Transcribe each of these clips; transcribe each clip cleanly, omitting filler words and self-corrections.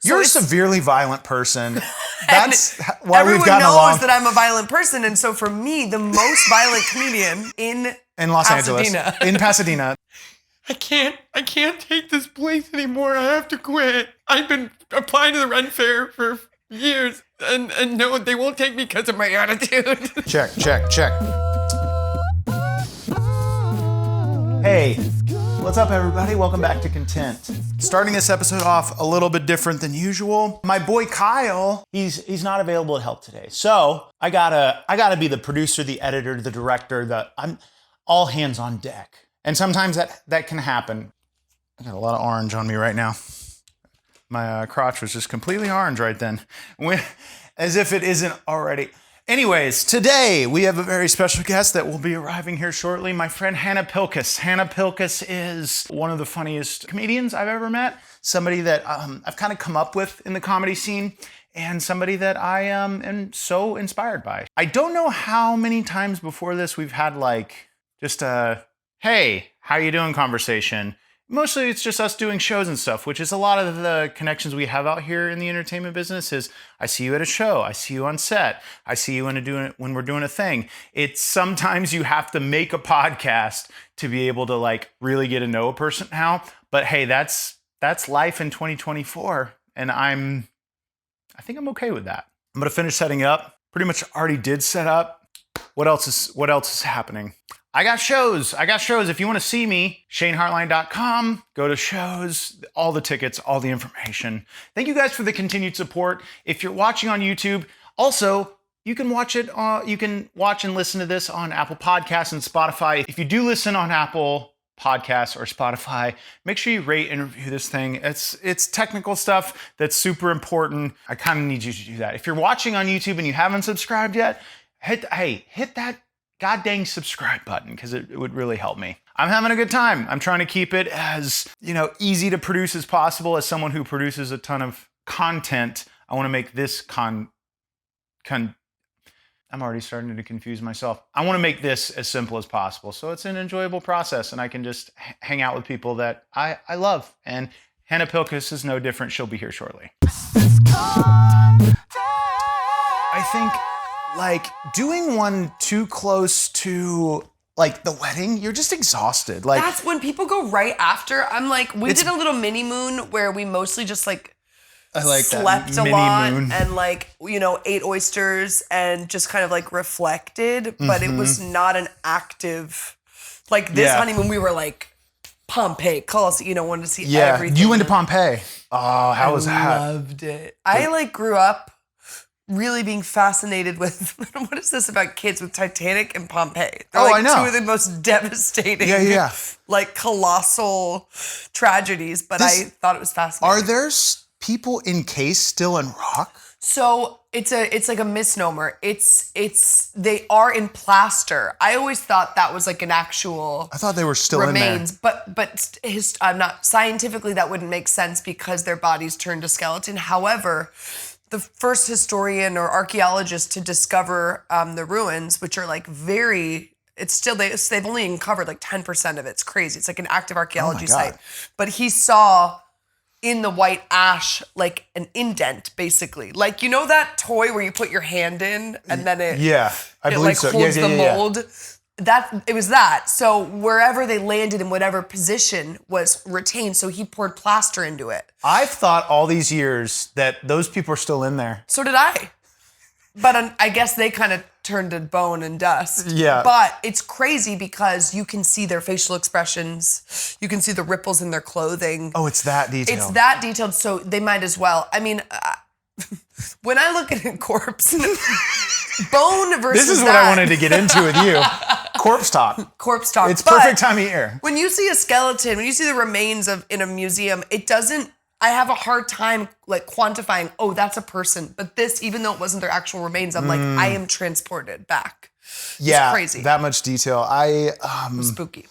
You're a severely violent person. That's why we've gotten along. Everyone knows that I'm a violent person. And so for me, the most violent comedian in Los Pasadena. Angeles. In Pasadena. I can't take this place anymore. I have to quit. I've been applying to the rent fair for years, and no, they won't take me because of my attitude. Check. Hey, what's up everybody? Welcome back to Content. Starting this episode off a little bit different than usual. My boy Kyle, he's not available to help today. So I gotta be the producer, the editor, the director, I'm all hands on deck. And sometimes that can happen. I got a lot of orange on me right now. My crotch was just completely orange right then. As if it isn't already. Anyways, today we have a very special guest that will be arriving here shortly. My friend Hannah Pilkes. Hannah Pilkes is one of the funniest comedians I've ever met. Somebody that I've kind of come up with in the comedy scene. And somebody that I am so inspired by. I don't know how many times before this we've had just a, hey, how you doing conversation. Mostly it's just us doing shows and stuff, which is a lot of the connections we have out here in the entertainment business is I see you at a show, I see you on set, I see you when we're doing a thing. It's sometimes you have to make a podcast to be able to really get to know a person now. But hey, that's life in 2024. And I think I'm okay with that. I'm gonna finish setting up. Pretty much already did set up. What else is happening? I got shows. If you want to see me, shanehartline.com. Go to shows, all the tickets, all the information. Thank you guys for the continued support. If you're watching on YouTube, also, you can watch it. You can watch and listen to this on Apple Podcasts and Spotify. If you do listen on Apple Podcasts or Spotify, make sure you rate and review this thing. It's technical stuff that's super important. I kind of need you to do that. If you're watching on YouTube and you haven't subscribed yet, hit that god dang subscribe button because it would really help me. I'm having a good time. I'm trying to keep it as, easy to produce as possible. As someone who produces a ton of content, I want to make this I'm already starting to confuse myself. I want to make this as simple as possible. So it's an enjoyable process and I can just hang out with people that I love. And Hannah Pilkes is no different. She'll be here shortly. I think doing one too close to the wedding, you're just exhausted. That's when people go right after. I'm we did a little mini moon where we mostly just slept a lot moon. And ate oysters and just kind of reflected, but it was not an active honeymoon. We were Pompeii, Colosseum, wanted to see everything. You went to Pompeii. Oh, how was that? I loved it. I grew up really being fascinated with what is this about kids with Titanic and Pompeii? They're I know. Two of the most devastating, colossal tragedies. But I thought it was fascinating. Are there people encased still in rock? So it's a misnomer. They are in plaster. I always thought that was an actual. I thought they were still remains, in there. but I'm not scientifically that wouldn't make sense because their bodies turned to skeleton. However, the first historian or archaeologist to discover the ruins, which are they've only uncovered 10% of it. It's crazy. It's an active archaeology site. But he saw in the white ash an indent, basically. That toy where you put your hand in and then it holds the mold. It was that. So wherever they landed in whatever position was retained. So he poured plaster into it. I've thought all these years that those people are still in there. So did I. But I guess they kind of turned to bone and dust. Yeah. But it's crazy because you can see their facial expressions. You can see the ripples in their clothing. Oh, it's that detailed. It's that detailed. So they might as well. I mean, when I look at a corpse, bone versus this is what I wanted to get into with you. Corpse talk. Corpse talk. It's perfect time of year. When you see a skeleton, when you see the remains in a museum, I have a hard time quantifying, oh, that's a person. But this, even though it wasn't their actual remains, I'm I am transported back. Yeah, it's crazy. That much detail. Spooky.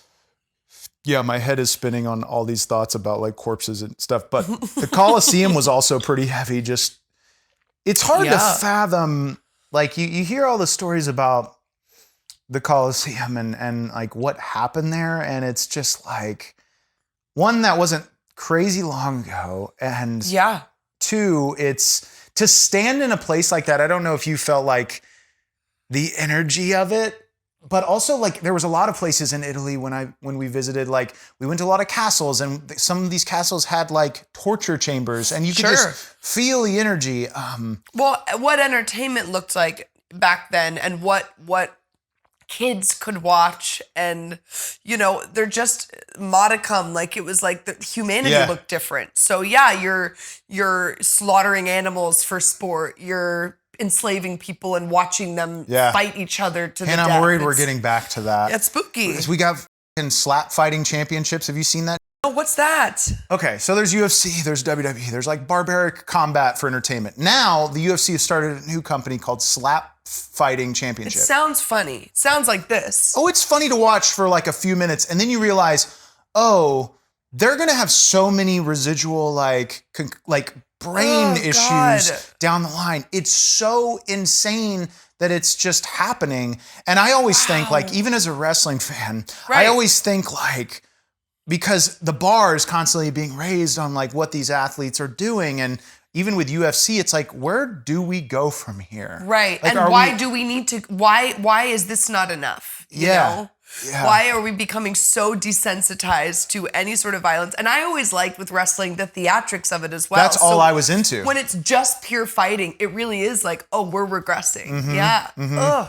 Yeah, my head is spinning on all these thoughts about corpses and stuff. But the Colosseum was also pretty heavy. It's hard to fathom. You hear all the stories about the Colosseum and what happened there. And it's just one that wasn't crazy long ago. And too, it's to stand in a place like that. I don't know if you felt like the energy of it, but also like there was a lot of places in Italy when we visited, like we went to a lot of castles, and some of these castles had like torture chambers, and you could just feel the energy. Well, what entertainment looked like back then, and what kids could watch, and they're just modicum. Like it was like the humanity looked different. So yeah, you're slaughtering animals for sport. You're enslaving people and watching them fight each other to the death. And I'm worried we're getting back to that. It's spooky. Because we got slap fighting championships. Have you seen that? Oh, what's that? Okay, so there's UFC, there's WWE, there's like barbaric combat for entertainment. Now the UFC has started a new company called Slap Fighting Championship. It sounds funny. It sounds like this. Oh, it's funny to watch for like a few minutes, and then you realize, oh, they're gonna have so many residual like brain issues down the line. It's so insane that it's just happening. And I always think, like, even as a wrestling fan, I always think like, because the bar is constantly being raised on like what these athletes are doing, and even with UFC, it's like, where do we go from here? Right. Like, and why do we need to, why is this not enough? You know? Yeah. Why are we becoming so desensitized to any sort of violence? And I always liked with wrestling the theatrics of it as well. That's all I was into. When it's just pure fighting, it really is like, oh, we're regressing. Yeah. Ugh.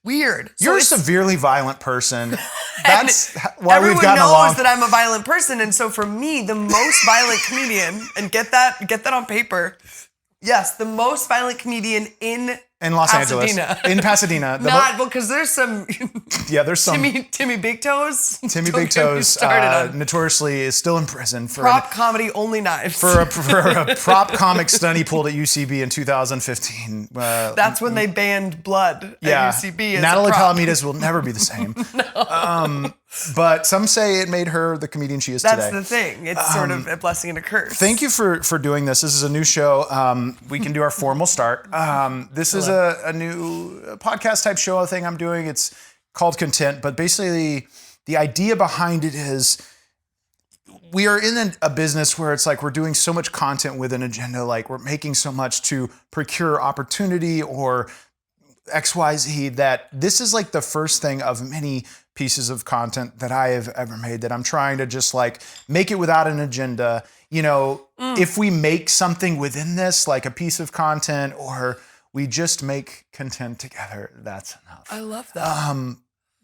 Weird. You're a severely violent person. That's why we've gotten along. Everyone knows that I'm a violent person. And so for me, the most violent comedian, and get that on paper. Yes, the most violent comedian in Los Angeles. In Pasadena. Not, because there's some... there's some... Timmy Big Toes? Timmy Big Toes notoriously is still in prison for... Prop comedy, only knives. For a prop comic stunt he pulled at UCB in 2015. That's when they banned blood at UCB as Natalie a prop. Palamedes will never be the same. But some say it made her the comedian she is today. That's the thing. It's sort of a blessing and a curse. Thank you for doing this. This is a new show. We can do our formal start. This is a new podcast type show thing I'm doing. It's called Content, but basically the idea behind it is we are in a business where it's like we're doing so much content with an agenda, like we're making so much to procure opportunity or XYZ, that this is like the first thing of many pieces of content that I have ever made that I'm trying to just like make it without an agenda. If we make something within this, like a piece of content, or we just make content together, that's enough. I love that.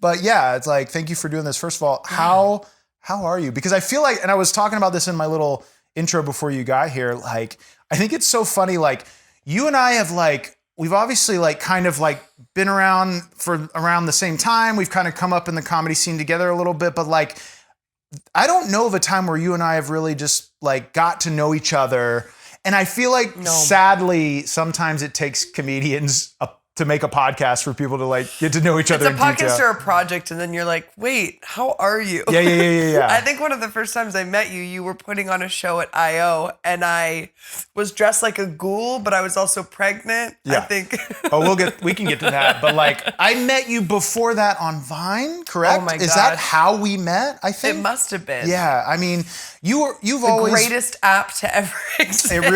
But yeah, it's like, thank you for doing this. First of all, how are you? Because I feel like, and I was talking about this in my little intro before you got here, like, I think it's so funny, like, you and I have like, we've obviously like kind of like been around for around the same time. We've kind of come up in the comedy scene together a little bit, but like, I don't know of a time where you and I have really just like got to know each other. And I feel like sadly, sometimes it takes comedians to make a podcast for people to like get to know each other in detail. It's a podcast or a project, and then you're like, wait, how are you? Yeah. I think one of the first times I met you, you were putting on a show at I.O., and I was dressed like a ghoul, but I was also pregnant, I think. We can get to that. But like, I met you before that on Vine, correct? Oh my gosh. Is that how we met, I think? It must have been. Yeah, I mean, you've the always... The greatest app to ever exist. It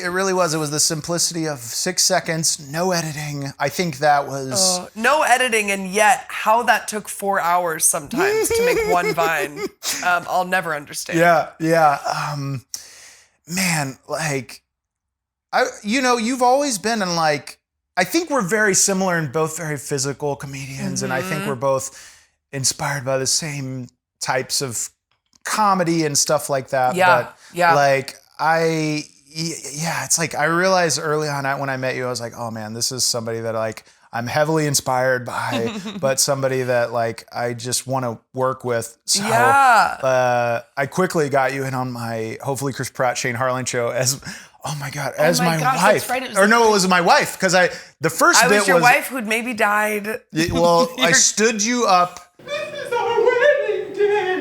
really was. It was the simplicity of 6 seconds, no editing. I think that was... no editing, and yet how that took 4 hours sometimes to make one Vine. I'll never understand. Yeah. Man, like, you've always been in like, I think we're very similar and both very physical comedians, and I think we're both inspired by the same types of comedy and stuff like that. Like, it's like I realized early on when I met you, I was like, oh man, this is somebody that like I'm heavily inspired by, but somebody that like I just want to work with. So I quickly got you in on my hopefully Chris Pratt, Shane Hartline show as my wife. That's right. It was my wife, because the first bit was your wife who'd maybe died. Well, I stood you up. This is our wedding day.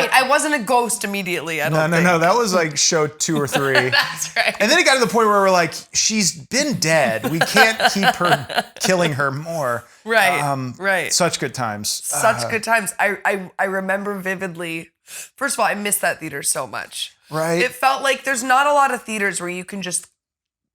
Right. I wasn't a ghost immediately. I don't think. No. That was like show 2 or 3. That's right. And then it got to the point where we're like, she's been dead. We can't keep her killing her more. Right. Right. Such good times. Such good times. I remember vividly. First of all, I miss that theater so much. Right. It felt like there's not a lot of theaters where you can just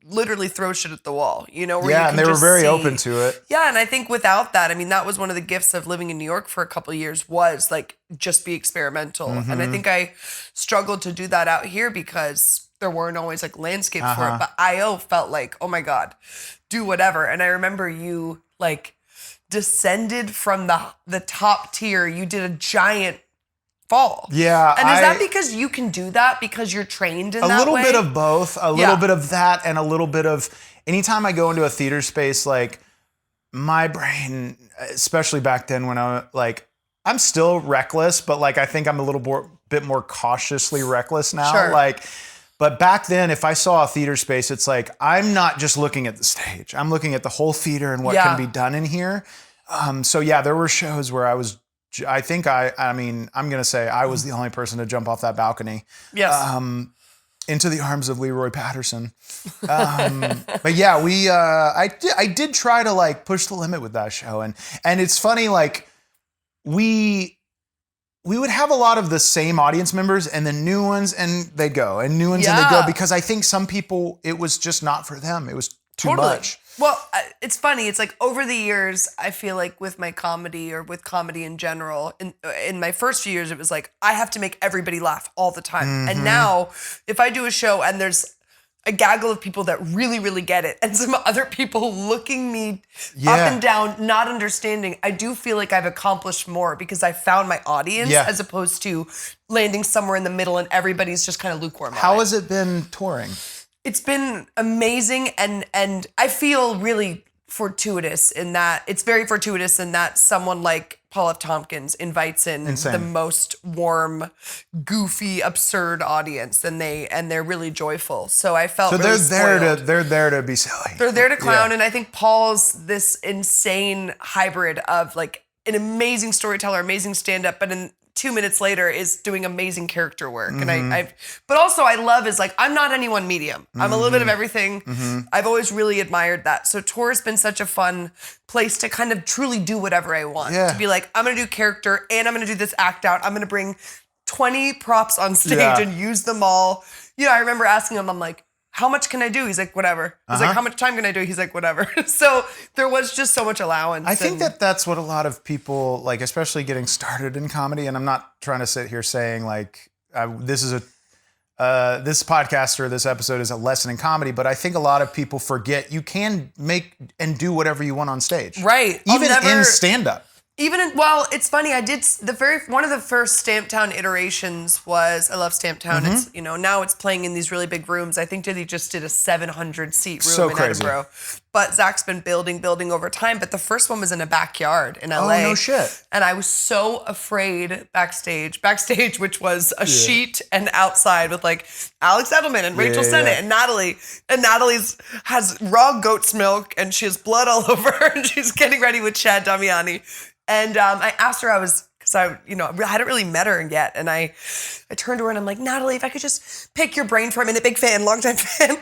literally throw shit at the wall, you know? Where you can and they were just very see. open to it. Yeah, and I think without that, I mean, that was one of the gifts of living in New York for a couple of years was like just be experimental. And I think I struggled to do that out here because there weren't always like landscapes for it. But IO felt like, oh my God, do whatever. And I remember you like descended from the top tier. You did a giant fall. Yeah. And is that because you can do that because you're trained in that way? A little bit of both. A little bit of that and a little bit of anytime I go into a theater space, like my brain, especially back then when I'm still reckless, but like I think I'm a little bit more cautiously reckless now. Sure. But back then, if I saw a theater space, it's like I'm not just looking at the stage. I'm looking at the whole theater and what can be done in here. So yeah, there were shows where I'm going to say I was the only person to jump off that balcony. Yes. Into the arms of Leroy Patterson. But yeah, I did try to like push the limit with that show. And it's funny, like we would have a lot of the same audience members and then new ones and they'd go and new ones and they'd go because I think some people, it was just not for them. It was too much. Well, it's funny. It's like over the years, I feel like with my comedy or with comedy in general, in my first few years, it was like, I have to make everybody laugh all the time. And now if I do a show and there's a gaggle of people that really, really get it and some other people looking me up and down, not understanding, I do feel like I've accomplished more because I found my audience as opposed to landing somewhere in the middle and everybody's just kind of lukewarm. How has it been touring? It's been amazing and I feel really fortuitous in that it's very fortuitous in that someone like Paul F. Tompkins invites in the most warm, goofy, absurd audience and they're really joyful. So I felt really spoiled. They're there to be silly. They're there to clown and I think Paul's this insane hybrid of like an amazing storyteller, amazing stand-up, but in 2 minutes later is doing amazing character work. And but also I love is like, I'm not any one medium. I'm a little bit of everything. I've always really admired that. So tour has been such a fun place to kind of truly do whatever I want. To be like, I'm going to do character and I'm going to do this act out. I'm going to bring 20 props on stage and use them all. You know, I remember asking him, I'm like, how much can I do? He's like, whatever. I was like, how much time can I do? He's like, whatever. So there was just so much allowance. I think that's what a lot of people, like, especially getting started in comedy, and I'm not trying to sit here saying, like, this podcast or this episode is a lesson in comedy, but I think a lot of people forget you can make and do whatever you want on stage. Right. Even in stand-up. Well, it's funny. I did one of the first Stamptown iterations was I love Stamptown. It's now it's playing in these really big rooms. I think he just did a 700-seat room in Edinburgh. But Zach's been building over time. But the first one was in a backyard in LA. Oh no shit! And I was so afraid backstage, which was a sheet, and outside with like Alex Edelman and Rachel Sennett and Natalie. And Natalie's has raw goat's milk and she has blood all over her and she's getting ready with Chad Damiani. And I asked her, because I hadn't really met her yet. And I turned to her and I'm like, Natalie, if I could just pick your brain for a minute, big fan, longtime fan.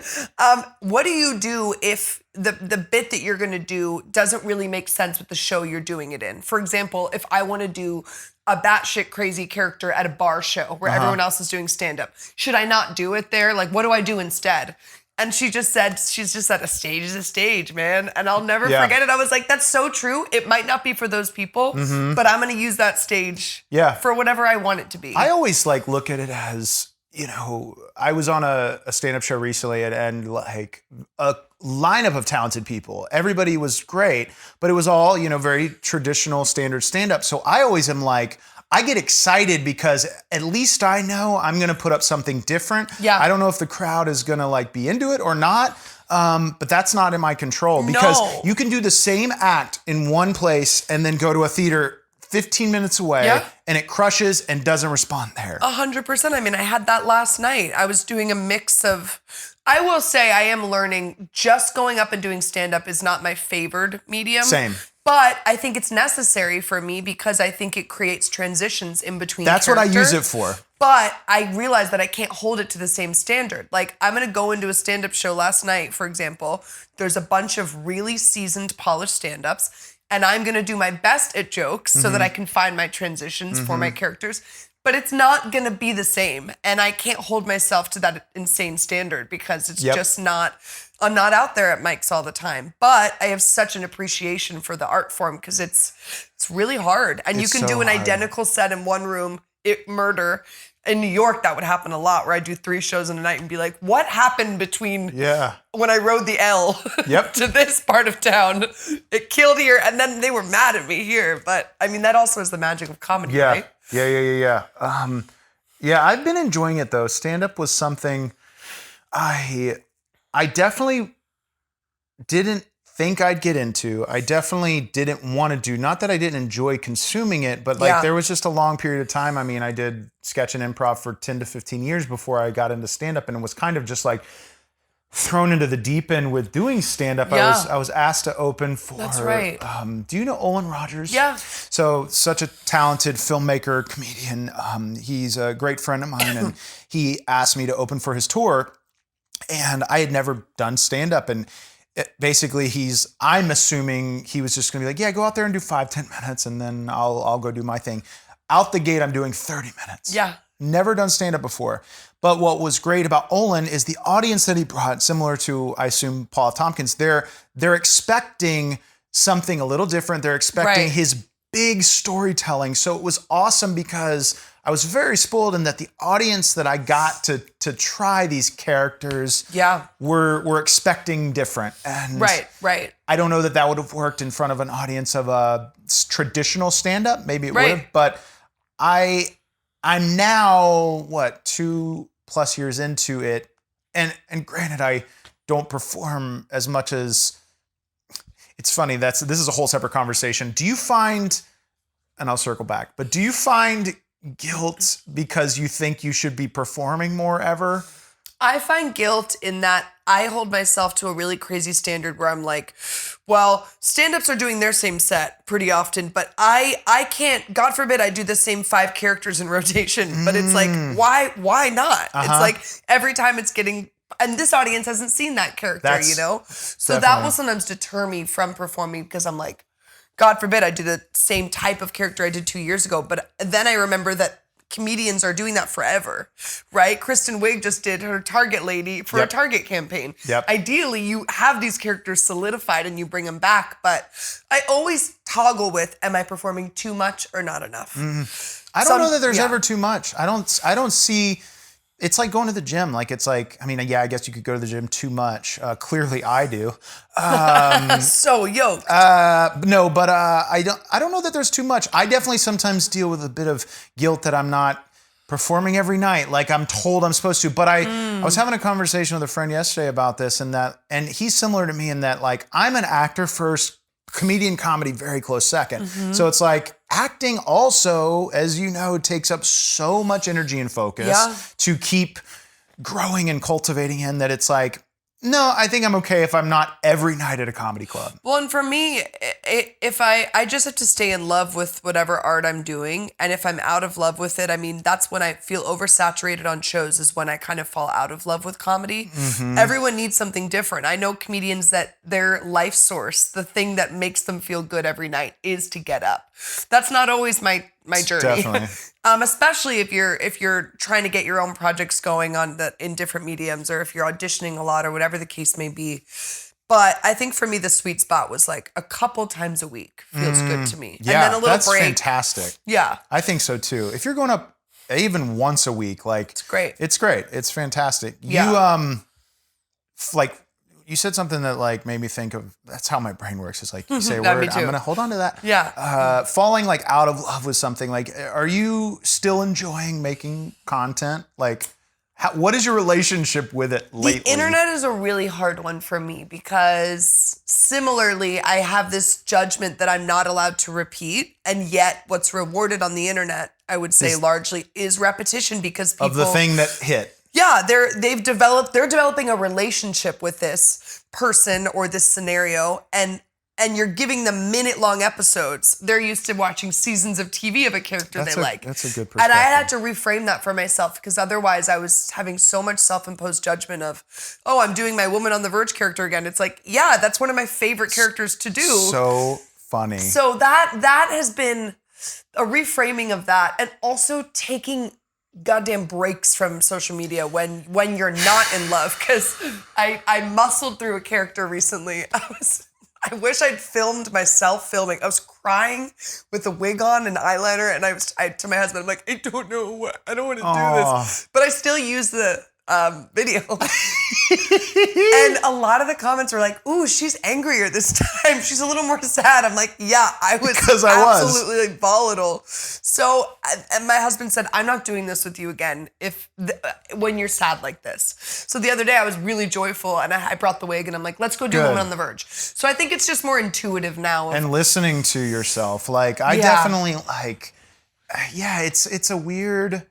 What do you do if the bit that you're going to do doesn't really make sense with the show you're doing it in? For example, if I want to do a batshit crazy character at a bar show where everyone else is doing stand-up, should I not do it there? Like, what do I do instead? And she's just said, a stage is a stage, man. And I'll never forget it. I was like, that's so true. It might not be for those people, but I'm going to use that stage for whatever I want it to be. I always look at it as, I was on a stand-up show recently and like a lineup of talented people. Everybody was great, but it was all, very traditional standard stand-up. So I always am like, I get excited because at least I know I'm going to put up something different. Yeah. I don't know if the crowd is going to be into it or not, but that's not in my control because you can do the same act in one place and then go to a theater 15 minutes away and it crushes and doesn't respond there. 100%. I mean, I had that last night. I was doing a mix of, I will say I am learning just going up and doing stand-up is not my favored medium. Same. But I think it's necessary for me because I think it creates transitions in between That's what I use it characters. for. But I realize that I can't hold it to the same standard. Like, I'm going to go into a stand-up show last night, for example. There's a bunch of really seasoned, polished stand-ups, and I'm going to do my best at jokes so that I can find my transitions for my characters. But it's not going to be the same, and I can't hold myself to that insane standard because it's just not... I'm not out there at mics all the time, but I have such an appreciation for the art form because it's really hard. And It's you can so do an hard. identical set in one room, murder. In New York, that would happen a lot where I do 3 shows in a night and be like, what happened between when I rode the L to this part of town? It killed here, and then they were mad at me here. But I mean, that also is the magic of comedy, right? Yeah. I've been enjoying it though. Stand-up was something I definitely didn't think I'd get into. I definitely didn't want to do. Not that I didn't enjoy consuming it, but like there was just a long period of time. I mean, I did sketch and improv for 10 to 15 years before I got into stand-up, and it was kind of just like thrown into the deep end with doing stand-up. Yeah. I was asked to open for. That's right. Do you know Olin Rogers? Yeah. So such a talented filmmaker, comedian. He's a great friend of mine, and he asked me to open for his tour. And I had never done stand-up, and basically I'm assuming he was just gonna be like, yeah, go out there and do 5-10 minutes, and then I'll go do my thing. Out the gate, I'm doing 30 minutes. Yeah. Never done stand-up before. But what was great about Olin is the audience that he brought, similar to, I assume, Paul F. Tompkins, they're expecting something a little different. They're expecting his big storytelling. So it was awesome because I was very spoiled in that the audience that I got to try these characters were expecting different. And Right. I don't know that would have worked in front of an audience of a traditional stand-up. Maybe it would have, but I'm now, 2+ years into it. And granted, I don't perform as much as... It's funny, this is a whole separate conversation. Do you find, and I'll circle back, but do you find guilt because you think you should be performing more ever? I find guilt in that I hold myself to a really crazy standard where I'm like, well, stand-ups are doing their same set pretty often, but I can't, God forbid I do the same 5 characters in rotation, but it's like, why not? It's like every time it's getting, and this audience hasn't seen that character, you know? So that will sometimes deter me from performing because I'm like, God forbid I do the same type of character I did 2 years ago. But then I remember that comedians are doing that forever, right? Kristen Wiig just did her Target lady for a Target campaign. Ideally, you have these characters solidified and you bring them back. But I always toggle with, am I performing too much or not enough? I don't know that there's ever too much. I don't see... It's like going to the gym. Like, it's like, I mean, yeah, I guess you could go to the gym too much. Clearly I do. So yoked. No, but I don't know that there's too much. I definitely sometimes deal with a bit of guilt that I'm not performing every night like I'm told I'm supposed to. But I was having a conversation with a friend yesterday about this, and he's similar to me in that, like, I'm an actor first, comedian comedy very close second. So it's like acting also, as you know, takes up so much energy and focus to keep growing and cultivating in that it's like, no, I think I'm okay if I'm not every night at a comedy club. Well, and for me, if I just have to stay in love with whatever art I'm doing. And if I'm out of love with it, I mean, that's when I feel oversaturated on shows is when I kind of fall out of love with comedy. Everyone needs something different. I know comedians that their life source, the thing that makes them feel good every night is to get up. That's not always my journey. Definitely. Especially if you're trying to get your own projects going in different mediums, or if you're auditioning a lot or whatever the case may be. But I think for me, the sweet spot was like a couple times a week feels good to me. Yeah, and then a little that's break. fantastic. Yeah. I think so too. If you're going up even once a week, like, It's great. It's great. It's fantastic. Yeah. You, like, you said something that like made me think of, that's how my brain works. It's like, you say a Yeah, me word, too. I'm going to hold on to that. Yeah. Falling like out of love with something, like, are you still enjoying making content? Like, what is your relationship with it lately? The internet is a really hard one for me because similarly, I have this judgment that I'm not allowed to repeat. And yet what's rewarded on the internet, I would say largely, is repetition because people... Of the thing that hit. Yeah, they're developing a relationship with this person or this scenario, and and you're giving them minute-long episodes, they're used to watching seasons of TV of a character they like. That's a good perspective. And I had to reframe that for myself because otherwise I was having so much self-imposed judgment of, oh, I'm doing my Woman on the Verge character again. It's like, yeah, that's one of my favorite characters to do. So funny. So that has been a reframing of that, and also taking goddamn breaks from social media when you're not in love. Because I muscled through a character recently. I wish I'd filmed myself filming. I was crying with a wig on and eyeliner, and I to my husband, I'm like, I don't know, I don't want to do this, but I still use the video. And a lot of the comments were like, ooh, she's angrier this time. She's a little more sad. I'm like, yeah, I was absolutely like volatile. So, and my husband said, I'm not doing this with you again when you're sad like this. So the other day I was really joyful, and I brought the wig, and I'm like, let's go do Woman on the Verge. So I think it's just more intuitive now. And listening to yourself. Like, I definitely like, it's a weird,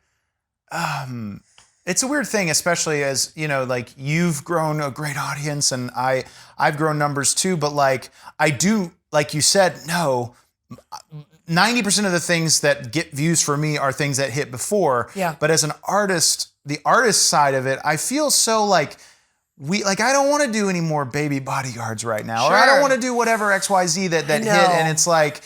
it's a weird thing, especially as, you know, like, you've grown a great audience, and I've grown numbers too, but like, I do, like you said, no, 90% of the things that get views for me are things that hit before. Yeah. But as an artist, the artist side of it, I feel so like, I don't want to do any more Baby Bodyguards right now, or I don't want to do whatever XYZ that hit, and it's like,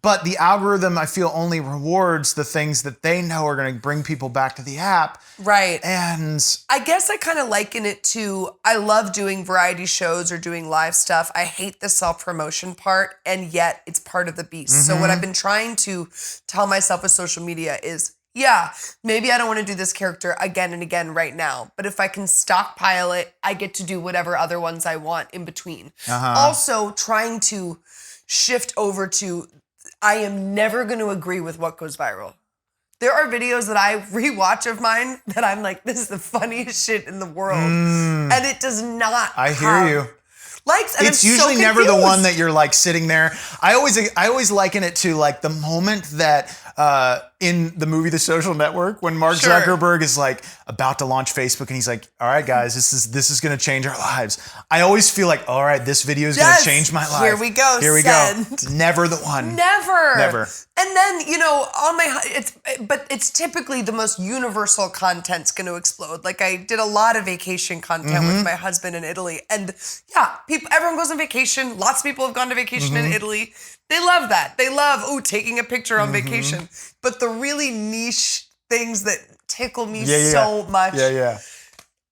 but the algorithm, I feel, only rewards the things that they know are going to bring people back to the app. Right. And I guess I kind of liken it to, I love doing variety shows or doing live stuff. I hate the self-promotion part, and yet it's part of the beast. So what I've been trying to tell myself with social media is, yeah, maybe I don't want to do this character again and again right now, but if I can stockpile it, I get to do whatever other ones I want in between. Also, trying to shift over to, I am never going to agree with what goes viral. There are videos that I rewatch of mine that I'm like, this is the funniest shit in the world. And it does not hear you. Likes, and it's I'm usually so never the confused. one that you're like sitting there. I always liken it to like the moment that in the movie The Social Network, when Mark Zuckerberg is like about to launch Facebook, and he's like, all right, guys, this is going to change our lives. I always feel like, all right, this video is going to change my life. Here we go. Here we go. Never the one. Never. And then, you know, but it's typically the most universal content's going to explode. Like, I did a lot of vacation content with my husband in Italy, and yeah, everyone goes on vacation. Lots of people have gone to vacation in Italy. They love that. They love, taking a picture on vacation. But the really niche things that tickle me so much.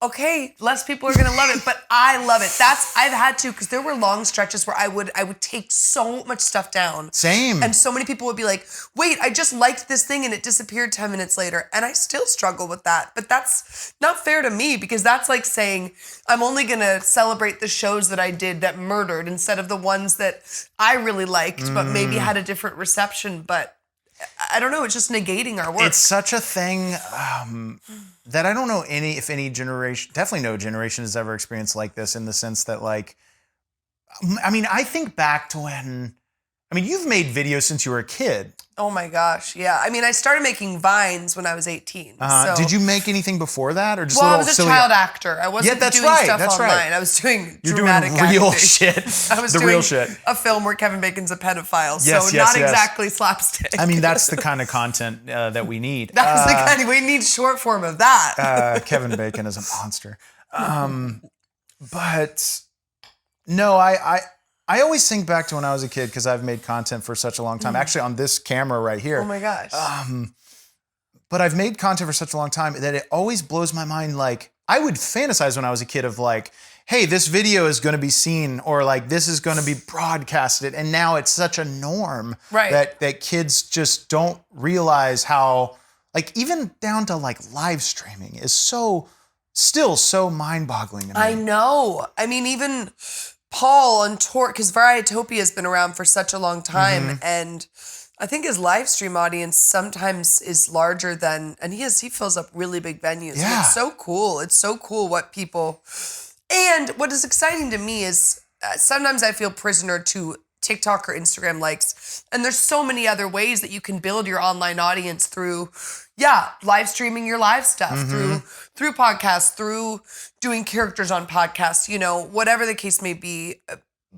Okay, less people are gonna love it, but I love it. I've had to, because there were long stretches where I would take so much stuff down. Same. And so many people would be like, wait, I just liked this thing and it disappeared 10 minutes later. And I still struggle with that. But that's not fair to me, because that's like saying I'm only gonna celebrate the shows that I did that murdered instead of the ones that I really liked, but maybe had a different reception. But I don't know, it's just negating our work. It's such a thing that I don't know if any generation, definitely no generation has ever experienced like this, in the sense that, like, I mean, I think back to when, I mean, you've made videos since you were a kid. Oh my gosh, yeah. I mean, I started making Vines when I was 18. So. Did you make anything before that, or just I little was a silly child actor. I wasn't doing stuff online. Right. I was doing You're dramatic doing real acting. shit. I was the doing real shit. A film where Kevin Bacon's a pedophile, Yes, so yes, not yes. exactly slapstick. I mean, that's the kind of content that we need. That's the kind of, we need short form of that. Kevin Bacon is a monster. But no, I always think back to when I was a kid, because I've made content for such a long time. Actually, on this camera right here. Oh my gosh. But I've made content for such a long time that it always blows my mind. Like, I would fantasize when I was a kid of like, hey, this video is going to be seen, or like this is going to be broadcasted. And now it's such a norm that kids just don't realize how, like, even down to like live streaming is still so mind-boggling to me. I know. I mean, even Paul on tour, because Varietopia has been around for such a long time, and I think his live stream audience sometimes is larger than, and he fills up really big venues. Yeah. It's so cool. It's so cool what people, and what is exciting to me is sometimes I feel prisoner to TikTok or Instagram likes, and there's so many other ways that you can build your online audience through, live streaming your live stuff, through podcasts, through doing characters on podcasts, you know, whatever the case may be.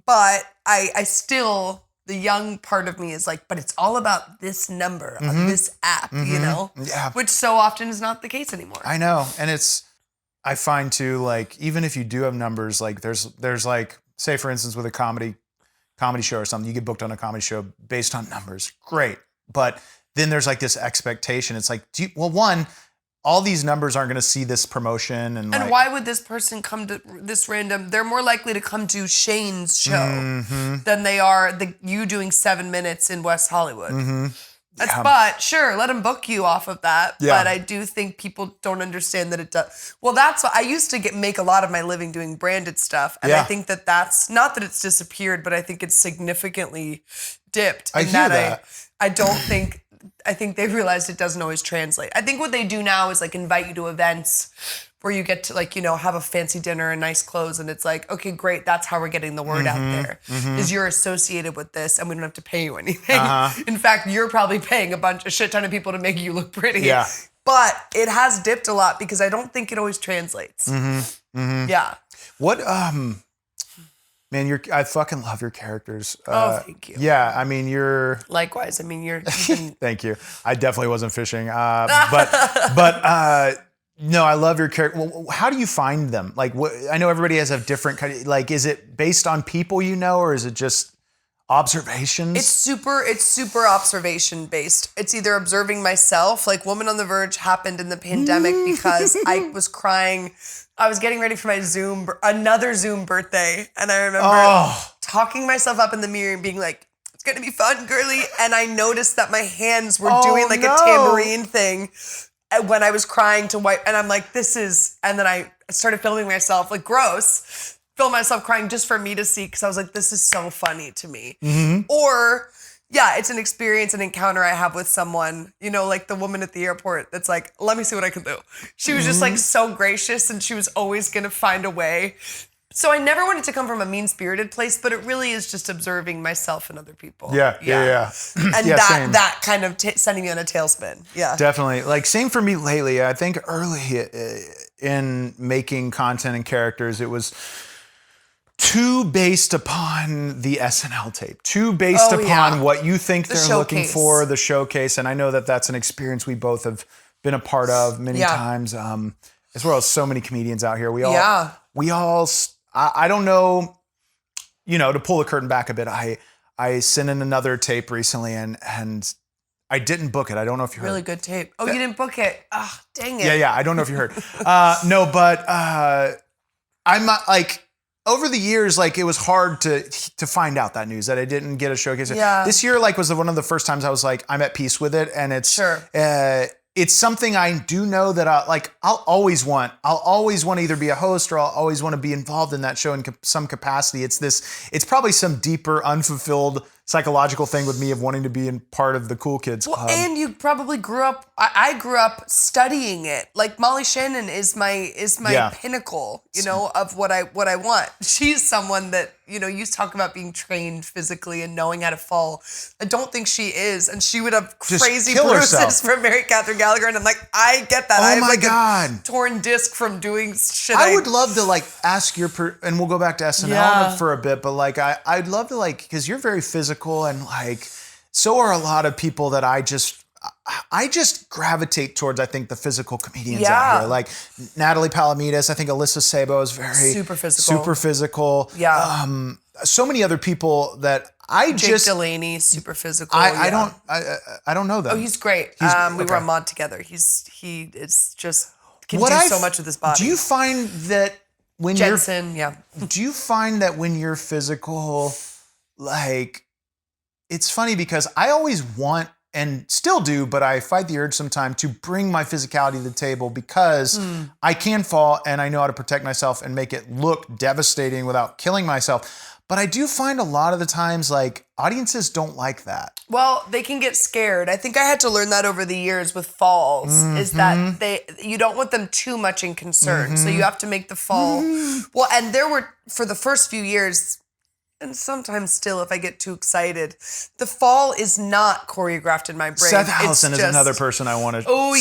but I still, the young part of me is like, but it's all about this number on this app, you know? Yeah. Which so often is not the case anymore. I know. And I find too, like, even if you do have numbers, like there's like, say for instance, with a comedy show or something, you get booked on a comedy show based on numbers. Great. But then there's like this expectation. It's like, one, all these numbers aren't going to see this promotion. And like, why would this person come to this random? They're more likely to come to Shane's show than they are you doing 7 minutes in West Hollywood. But sure, let them book you off of that. Yeah. But I do think people don't understand that it does. Well, that's what I used to make a lot of my living doing branded stuff. And I think that's not that it's disappeared, but I think it's significantly dipped. I hear that. I think they've realized it doesn't always translate. I think what they do now is like invite you to events where you get to like, you know, have a fancy dinner and nice clothes. And it's like, okay, great. That's how we're getting the word out there is you're associated with this and we don't have to pay you anything. In fact, you're probably paying a shit ton of people to make you look pretty. Yeah. But it has dipped a lot because I don't think it always translates. Yeah. What, man, I fucking love your characters. Thank you. Yeah. I mean, you're. Likewise. I mean, you've been. Thank you. I definitely wasn't fishing. But no, I love your character. Well, how do you find them? Like, I know everybody has a different kind of, like, is it based on people you know, or is it just observations? It's super observation based. It's either observing myself, like Woman on the Verge happened in the pandemic because I was crying. I was getting ready for my another Zoom birthday. And I remember talking myself up in the mirror and being like, it's going to be fun, girly. And I noticed that my hands were doing like a tambourine thing when I was crying to wipe. And I'm like, and then I started filming myself, like gross, film myself crying just for me to see. Cause I was like, this is so funny to me. Or yeah, it's an experience, an encounter I have with someone, you know, like the woman at the airport that's like, let me see what I can do. She was just like so gracious and she was always going to find a way. So I never wanted to come from a mean-spirited place, but it really is just observing myself and other people. Yeah. And Yeah, same. that kind of sending you in a tailspin. Yeah. Definitely. Like, same for me lately. I think early in making content and characters, it was too based upon the SNL tape, too based upon what you think they're looking for, the showcase. And I know that that's an experience we both have been a part of many times, as well as so many comedians out here. We all, I don't know, you know, to pull the curtain back a bit, I sent in another tape recently and I didn't book it. I don't know if you heard. Really good tape. Oh, you didn't book it. Oh, dang it. Yeah. I don't know if you heard. No, but I'm not like, over the years, like, it was hard to find out that news that I didn't get a showcase. Yeah. This year, like, was one of the first times I was like, I'm at peace with it, and it's something I do know that I'll always want to either be a host or I'll always want to be involved in that show in some capacity. It's probably some deeper, unfulfilled psychological thing with me of wanting to be in part of the cool kids club. And you probably grew up. I grew up studying it. Like Molly Shannon is my pinnacle, you know, of what I want. She's someone that, you know, you talk about being trained physically and knowing how to fall. I don't think she is, and she would have crazy bruises from Mary Catherine Gallagher. And I'm like, I get that. Oh I have my God, a torn disc from doing shit. I would love to like ask and we'll go back to SNL for a bit, but like I'd love to like, because you're very physical and like so are a lot of people that I just gravitate towards, I think, the physical comedians out here. Like Natalie Palamides, I think Alyssa Sabo is very super physical. Yeah. So many other people that Jake Delaney, super physical. I don't know them. Oh, he's great. We were on Mod together. He is just can do so much with his body. Do you find that when Jensen, do you find that when you're physical, like, it's funny because I always want and still do, but I fight the urge sometimes to bring my physicality to the table because I can fall and I know how to protect myself and make it look devastating without killing myself. But I do find a lot of the times, like, audiences don't like that. Well, they can get scared. I think I had to learn that over the years with falls, is that you don't want them too much in concern. So you have to make the fall. Well, and there were, for the first few years, and sometimes still if I get too excited, the fall is not choreographed in my brain. Seth Allison is another person I wanted. Oh,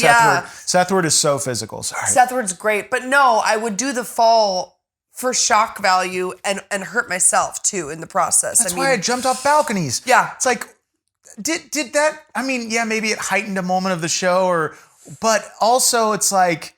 Seth Ward is so physical. Sorry. Seth Ward's great. But no, I would do the fall for shock value and hurt myself too in the process. That's why I jumped off balconies. Yeah. It's like, did that, I mean, yeah, maybe it heightened a moment of the show but also it's like,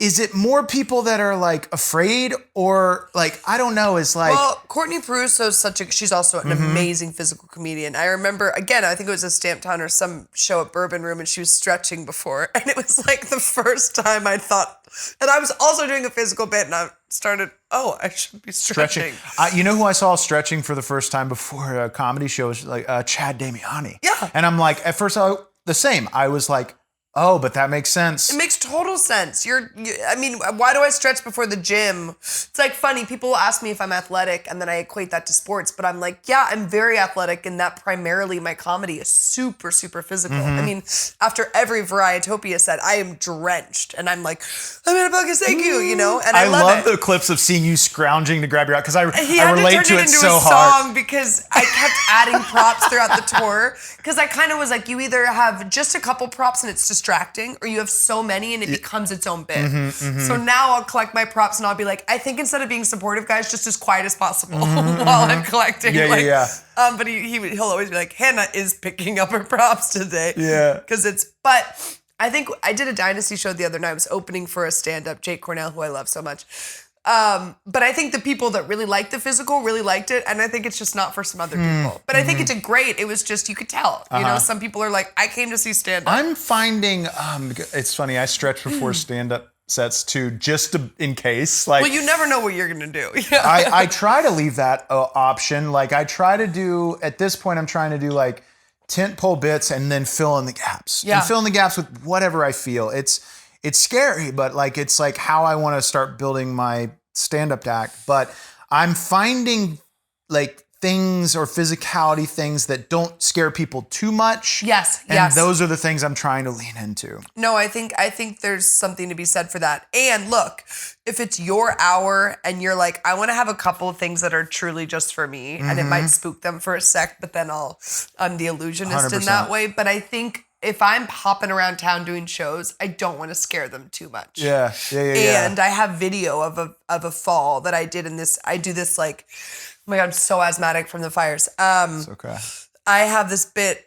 is it more people that are like afraid or like, I don't know, is like. Well, Courtney Peruso is she's also an amazing physical comedian. I remember, again, I think it was a Stamptown or some show at Bourbon Room and she was stretching before. And it was like the first time I thought, and I was also doing a physical bit and I started, I should be stretching. You know who I saw stretching for the first time before a comedy show was like Chad Damiani. Yeah. And I'm like, at first the same. I was like, oh, but that makes sense. It makes total sense. I mean, why do I stretch before the gym? It's like funny. People ask me if I'm athletic and then I equate that to sports, but I'm like, yeah, I'm very athletic and that primarily my comedy is super, super physical. I mean, after every Varietopia set, I am drenched and I'm like, Hannah Pilkes, thank you, you know? And I love the clips of seeing you scrounging to grab your out because I relate to turn it into so a hard. song because I kept adding props throughout the tour because I kind of was like, you either have just a couple props and it's distracting, or you have so many and it becomes its own bit. So now I'll collect my props and I'll be like, I think instead of being supportive, guys, just as quiet as possible while I'm collecting. But he'll always be like, Hannah is picking up her props today. Yeah. But I think I did a Dynasty show the other night. I was opening for a stand-up, Jake Cornell, who I love so much. But I think the people that really liked the physical really liked it, and I think it's just not for some other people. But I think it did great. It was just, you could tell. You know, some people are like, I came to see stand-up. I'm finding, it's funny, I stretch before stand-up sets too, just in case. Like, well, you never know what you're going to do. I try to leave that option. Like, I try to do, at this point, I'm trying to do like tentpole bits and then fill in the gaps. Yeah. And fill in the gaps with whatever I feel. It's scary, but like, it's like how I want to start building my stand-up act. But I'm finding like things or physicality things that don't scare people too much. Yes. And those are the things I'm trying to lean into. No, I think there's something to be said for that. And look, if it's your hour and you're like, I want to have a couple of things that are truly just for me, and it might spook them for a sec, but then I'm the illusionist 100%. In that way. But I think if I'm hopping around town doing shows, I don't want to scare them too much. Yeah. And I have video of a fall that I did in this. I do this like, oh my God, I'm so asthmatic from the fires. It's okay. I have this bit.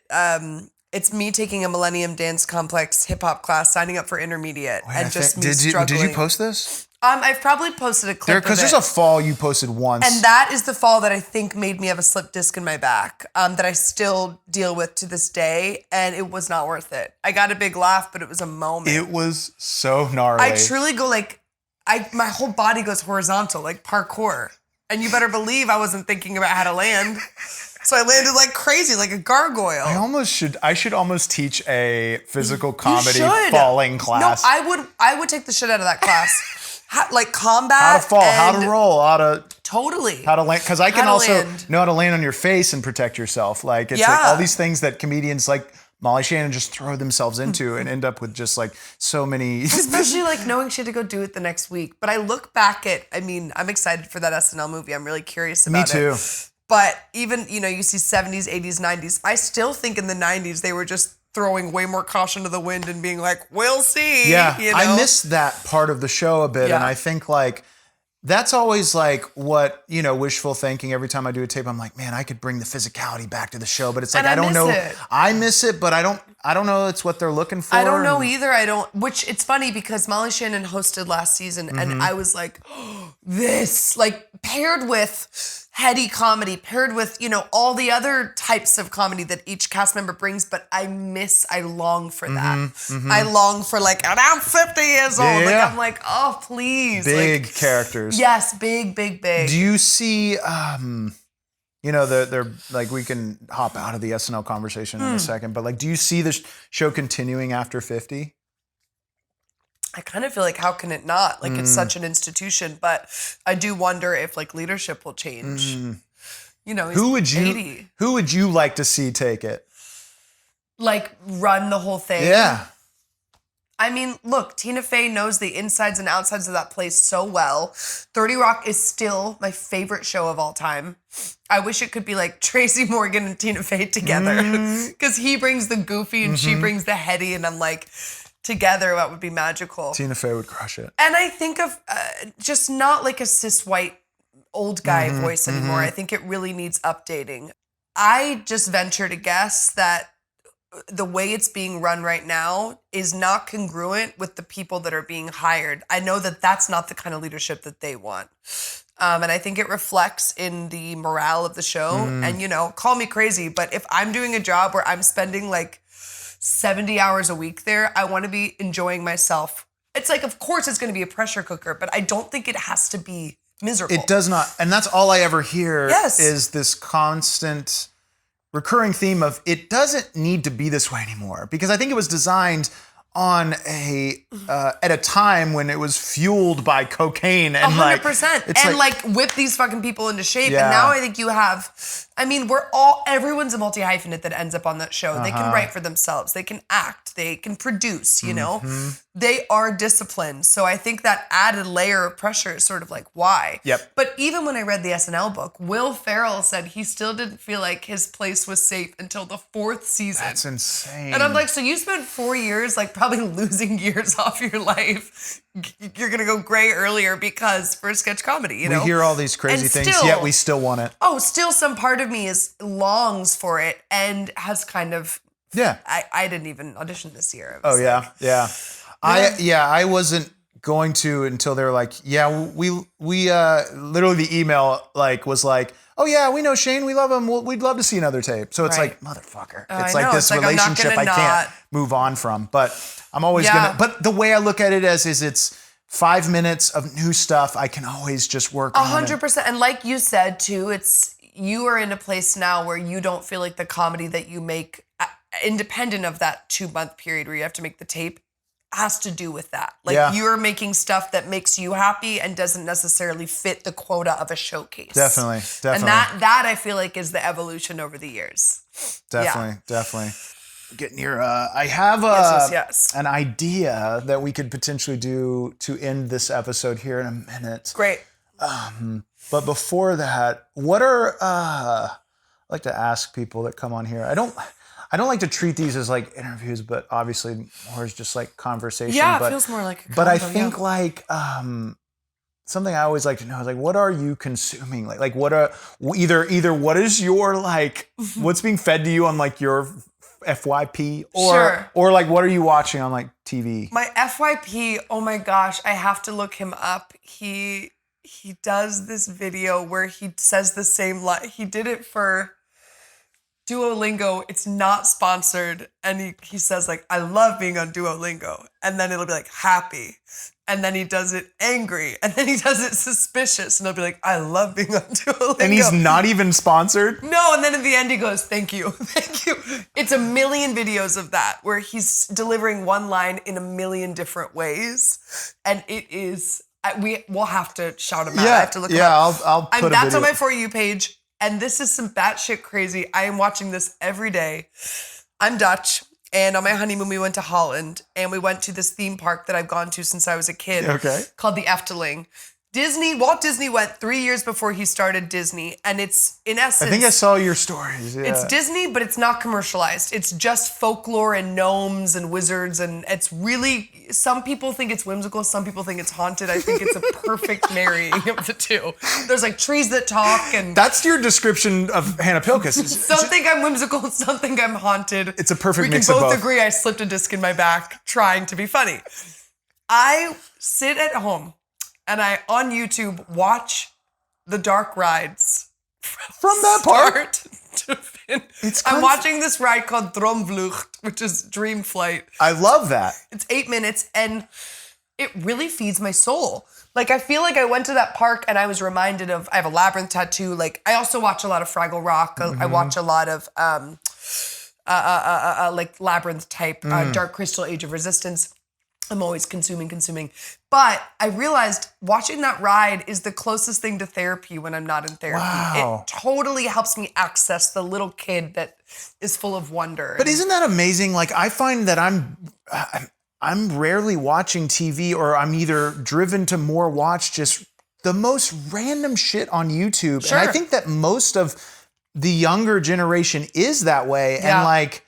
It's me taking a Millennium Dance Complex hip hop class, signing up for intermediate, and just me struggling. Did you post this? I've probably posted a clip because there's a fall you posted once. And that is the fall that I think made me have a slip disc in my back that I still deal with to this day. And it was not worth it. I got a big laugh, but it was a moment. It was so gnarly. I truly go like, my whole body goes horizontal, like parkour. And you better believe I wasn't thinking about how to land. So I landed like crazy, like a gargoyle. I should almost teach a physical comedy falling class. No, I would take the shit out of that class. Like combat. How to fall, how to roll, how to land. Because I can also know how to land on your face and protect yourself. Like it's like all these things that comedians like Molly Shannon just throw themselves into and end up with just like so many. Especially like knowing she had to go do it the next week. But I look back I'm excited for that SNL movie. I'm really curious about it. Me too. But even, you see 70s, 80s, 90s. I still think in the 90s they were just throwing way more caution to the wind and being like, we'll see. Yeah, I miss that part of the show a bit. Yeah. And I think like, that's always like what, wishful thinking. Every time I do a tape, I'm like, man, I could bring the physicality back to the show. But it's like, I don't know. I miss it, but I don't know it's what they're looking for. I don't know either. Which it's funny because Molly Shannon hosted last season and I was like, this, like paired with heady comedy, paired with, all the other types of comedy that each cast member brings, but I long for that. I long for like, and I'm 50 years old. Yeah. Like, I'm like, oh, please. Big like, characters. Yes, big. Do you see, they're like, we can hop out of the SNL conversation in a second, but like, do you see the show continuing after 50? I kind of feel like, how can it not? Like, it's such an institution, but I do wonder if like leadership will change. He's who would 80. Who would you like to see take it? Like run the whole thing? Yeah. I mean, look, Tina Fey knows the insides and outsides of that place so well. 30 Rock is still my favorite show of all time. I wish it could be like Tracy Morgan and Tina Fey together because he brings the goofy and she brings the heady, and I'm like, together, what would be magical. Tina Fey would crush it. And I think of just not like a cis white old guy voice anymore. I think it really needs updating. I just venture to guess that the way it's being run right now is not congruent with the people that are being hired. I know that that's not the kind of leadership that they want. And I think it reflects in the morale of the show. And, you know, call me crazy, but if I'm doing a job where I'm spending like 70 hours a week there, I want to be enjoying myself. It's like, of course it's going to be a pressure cooker, but I don't think it has to be miserable. It does not. And that's all I ever hear Yes. is this constant recurring theme of it doesn't need to be this way anymore. Because I think it was designed on at a time when it was fueled by cocaine and 100%. it's And like whip these fucking people into shape. Yeah. And now I think you have, I mean, everyone's a multi-hyphenate that ends up on that show. They can write for themselves. They can act. They can produce, you know? They are disciplined. So I think that added layer of pressure is sort of like, why? Yep. But even when I read the SNL book, Will Ferrell said he still didn't feel like his place was safe until the 4th season. That's insane. And I'm like, so you spent 4 years like probably losing years off your life. You're going to go gray earlier because for sketch comedy, you know? We hear all these crazy And things, still- yet we still want it. Oh, still some part of me longs for it and has kind of, Yeah. I didn't even audition this year. It Oh was yeah, yeah. I wasn't going to until they were like, yeah, we literally the email like was like, oh yeah, we know Shane, we love him. We'd love to see another tape. So it's Right. like, motherfucker. I It's like know. this It's like, I'm not relationship gonna I can't not- move on from. But I'm always Yeah. gonna. But the way I look at it is it's 5 minutes of new stuff. I can always just work on it. 100%. And like you said too, you are in a place now where you don't feel like the comedy that you make, independent of that 2-month period where you have to make the tape, has to do with that. Like Yeah. you're making stuff that makes you happy and doesn't necessarily fit the quota of a showcase. Definitely. And that I feel like is the evolution over the years. Definitely. Getting your, I have Yes. an idea that we could potentially do to end this episode here in a minute. Great. But before that, what are I like to ask people that come on here. I don't like to treat these as like interviews, but obviously more as just like conversation. Yeah, but, it feels more like a But I convo, think yeah. like something I always like to know is like, what are you consuming? Like what are either what is your like what's being fed to you on like your FYP or like what are you watching on like TV? My FYP, oh my gosh, I have to look him up. He does this video where he says the same line. He did it for Duolingo. It's not sponsored. And he says like, I love being on Duolingo. And then it'll be like happy. And then he does it angry. And then he does it suspicious. And he'll be like, I love being on Duolingo. And he's not even sponsored? No, and then at the end he goes, thank you, thank you. It's a million videos of that where he's delivering one line in a million different ways. And it is, we'll have to shout him out. I have to look him up. I'll put a That's video. on my For You page. And this is some batshit crazy. I am watching this every day. I'm Dutch. And on my honeymoon, we went to Holland. And we went to this theme park that I've gone to since I was a kid. Okay. Called the Efteling. Walt Disney went 3 years before he started Disney. And it's, in essence... I think I saw your stories. Yeah. It's Disney, but it's not commercialized. It's just folklore and gnomes and wizards. And it's really, some people think it's whimsical. Some people think it's haunted. I think it's a perfect marrying of the two. There's like trees that talk and... That's your description of Hannah Pilkes. Some think I'm whimsical, some think I'm haunted. It's a perfect mix We of can both both. agree I slipped a disc in my back trying to be funny. I sit at home and I, on YouTube, watch the dark rides. From that park? Start to finish. It's I'm conf- watching this ride called Droomvlucht, which is Dream Flight. I love that. It's 8 minutes and it really feeds my soul. Like I feel like I went to that park and I was reminded of, I have a labyrinth tattoo. Like I also watch a lot of Fraggle Rock. I watch a lot of like labyrinth type, Dark Crystal, Age of Resistance. I'm always consuming. But I realized watching that ride is the closest thing to therapy when I'm not in therapy. Wow. It totally helps me access the little kid that is full of wonder. But isn't that amazing? Like I find that I'm rarely watching TV, or I'm either driven to more watch just the most random shit on YouTube. Sure. And I think that most of the younger generation is that way. Yeah. And like,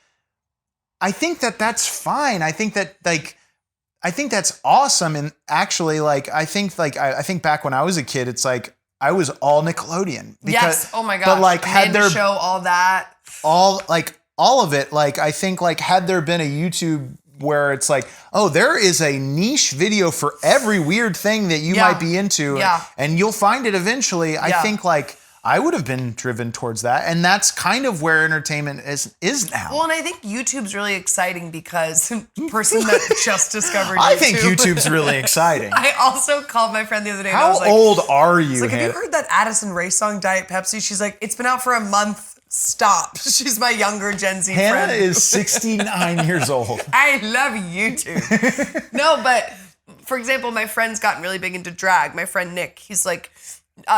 I think that that's fine. I think that like I think that's awesome. And actually, like, I think back when I was a kid, it's like I was all Nickelodeon. Yes. Oh my gosh. But like, had Amanda there show all that, all of it, like, I think like had there been a YouTube where it's like, oh, there is a niche video for every weird thing that you might be into, and you'll find it eventually. I think like I would have been driven towards that, and that's kind of where entertainment is now. Well, and I think YouTube's really exciting because person that just discovered YouTube. I think YouTube's really exciting. I also called my friend the other day. How and I was like, old are you? Like, have you heard that Addison Rae song, Diet Pepsi? She's like, it's been out for a month. Stop. She's my younger Gen Z friend. Hannah is 69 years old. I love YouTube. No, but for example, my friend's gotten really big into drag. My friend Nick, he's like,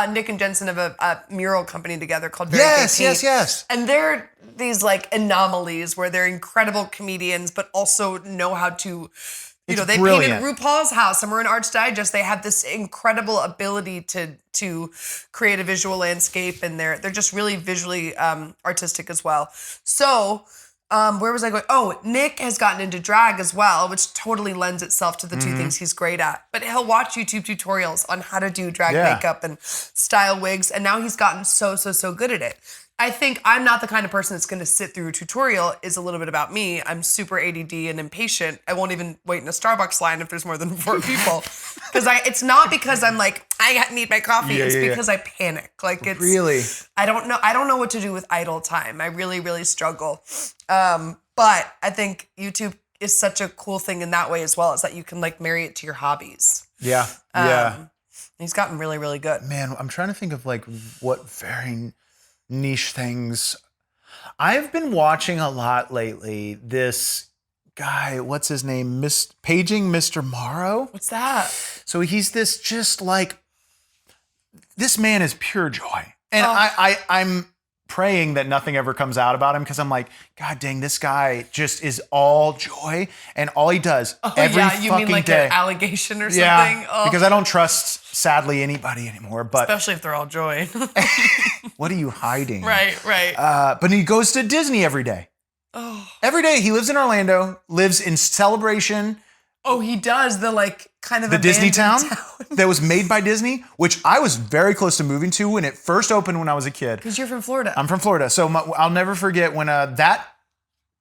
Nick and Jensen have a mural company together called Very Gay Paint. Yes. And they're these like anomalies where they're incredible comedians, but also know how to, they brilliant. painted RuPaul's house and we're in Arts Digest. They have this incredible ability to create a visual landscape, and they're just really visually artistic as well. So where was I going? Oh, Nick has gotten into drag as well, which totally lends itself to the two things he's great at. But he'll watch YouTube tutorials on how to do drag makeup and style wigs, and now he's gotten so good at it. I think I'm not the kind of person that's going to sit through a tutorial. Is a little bit about me. I'm super ADD and impatient. I won't even wait in a Starbucks line if there's more than 4 people. Because it's not because I'm like, I need my coffee. It's because I panic. Like, it's really, I don't know what to do with idle time. I really struggle. But I think YouTube is such a cool thing in that way as well, is that you can like marry it to your hobbies. Yeah. He's gotten really good. Man, I'm trying to think of like what very niche things. I've been watching a lot lately. This guy, what's his name? Paging Mr. Morrow. What's that? So he's this just like, this man is pure joy. And I'm praying that nothing ever comes out about him, because I'm like, God dang, this guy just is all joy, and all he does every you fucking mean like day. an allegation or something? Yeah, because I don't trust, sadly, anybody anymore. But especially if they're all joy. what are you hiding? Right. But he goes to Disney every day. Oh. Every day. He lives in Orlando, lives in Celebration. Oh, he does the like kind of the Disney town town that was made by Disney, which I was very close to moving to when it first opened when I was a kid. Because you're from Florida. I'm from Florida. So I'll never forget when that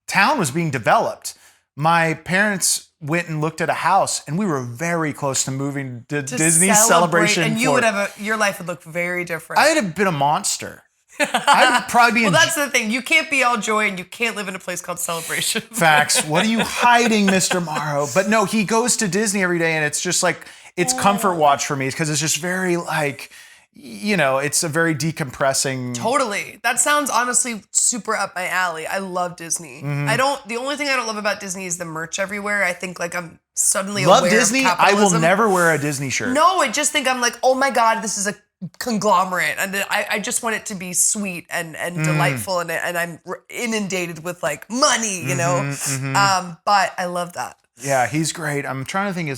town was being developed. My parents went and looked at a house, and we were very close to moving to Disney Celebration. And you Florida. would have your life would look very different. I'd have been a monster. I'd probably be well, that's the thing. You can't be all joy, and you can't live in a place called Celebration. Facts. What are you hiding, Mr. Morrow? But no, he goes to Disney every day, and it's just like, it's comfort watch for me, because it's just very like, it's a very decompressing. Totally. That sounds honestly super up my alley. I love Disney. The only thing I don't love about Disney is the merch everywhere. I think like I'm suddenly love aware Disney. of I will capitalism. never wear a Disney shirt. No, I just think I'm like, oh my God, this is a conglomerate, and I just want it to be sweet and delightful, and I'm inundated with like money, but I love that. Yeah, he's great. I'm trying to think,